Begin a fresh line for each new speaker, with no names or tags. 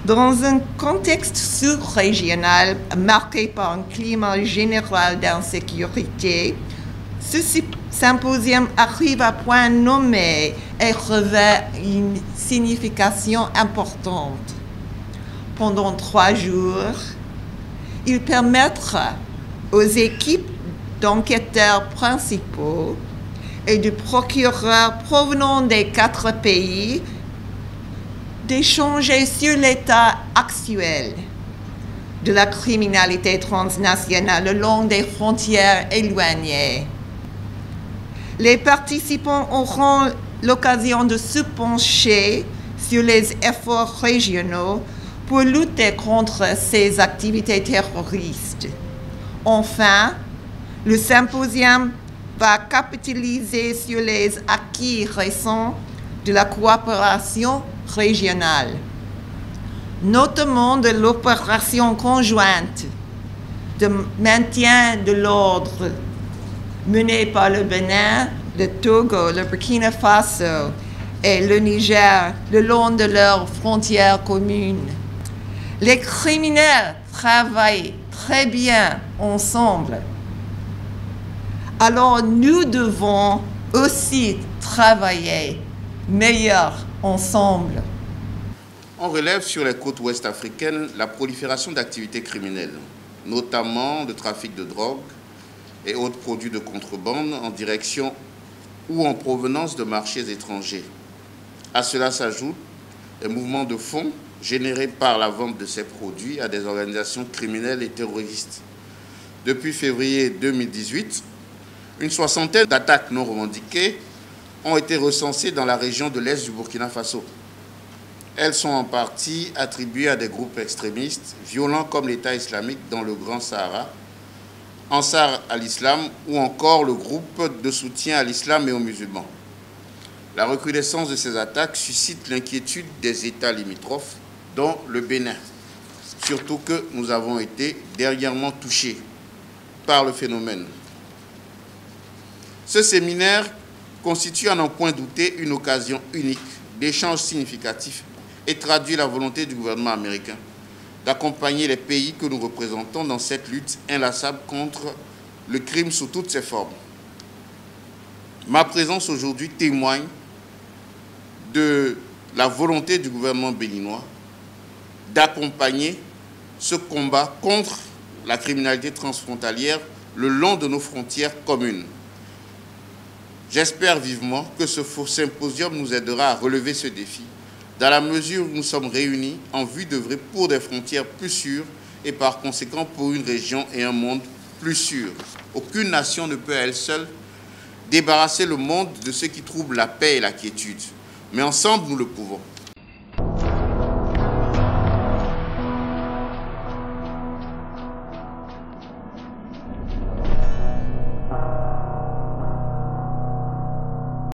Dans un contexte sous-régional marqué par un climat général d'insécurité, ce symposium arrive à point nommé et revêt une signification importante. Pendant 3 jours, il permettra aux équipes d'enquêteurs principaux et de procureurs provenant des 4 pays d'échanger sur l'état actuel de la criminalité transnationale le long des frontières éloignées. Les participants auront l'occasion de se pencher sur les efforts régionaux pour lutter contre ces activités terroristes. Enfin, le symposium va capitaliser sur les acquis récents de la coopération régionale, notamment de l'opération conjointe de maintien de l'ordre menée par le Bénin, le Togo, le Burkina Faso et le Niger le long de leurs frontières communes. Les criminels travaillent très bien ensemble. Alors nous devons aussi travailler meilleur ensemble.
On relève sur les côtes ouest africaines la prolifération d'activités criminelles, notamment le trafic de drogue et autres produits de contrebande en direction ou en provenance de marchés étrangers. À cela s'ajoutent les mouvements de fonds générés par la vente de ces produits à des organisations criminelles et terroristes. Depuis février 2018, une soixantaine d'attaques non revendiquées ont été recensées dans la région de l'Est du Burkina Faso. Elles sont en partie attribuées à des groupes extrémistes violents comme l'État islamique dans le Grand Sahara, Ansar al-Islam ou encore le groupe de soutien à l'islam et aux musulmans. La recrudescence de ces attaques suscite l'inquiétude des États limitrophes, dont le Bénin, surtout que nous avons été dernièrement touchés par le phénomène. Ce séminaire constitue à n'en point douter une occasion unique d'échanges significatifs et traduit la volonté du gouvernement américain d'accompagner les pays que nous représentons dans cette lutte inlassable contre le crime sous toutes ses formes. Ma présence aujourd'hui témoigne de la volonté du gouvernement béninois d'accompagner ce combat contre la criminalité transfrontalière le long de nos frontières communes. J'espère vivement que ce symposium nous aidera à relever ce défi, dans la mesure où nous sommes réunis en vue d'œuvrer pour des frontières plus sûres et par conséquent pour une région et un monde plus sûrs. Aucune nation ne peut à elle seule débarrasser le monde de ce qui trouble la paix et la quiétude. Mais ensemble, nous le pouvons.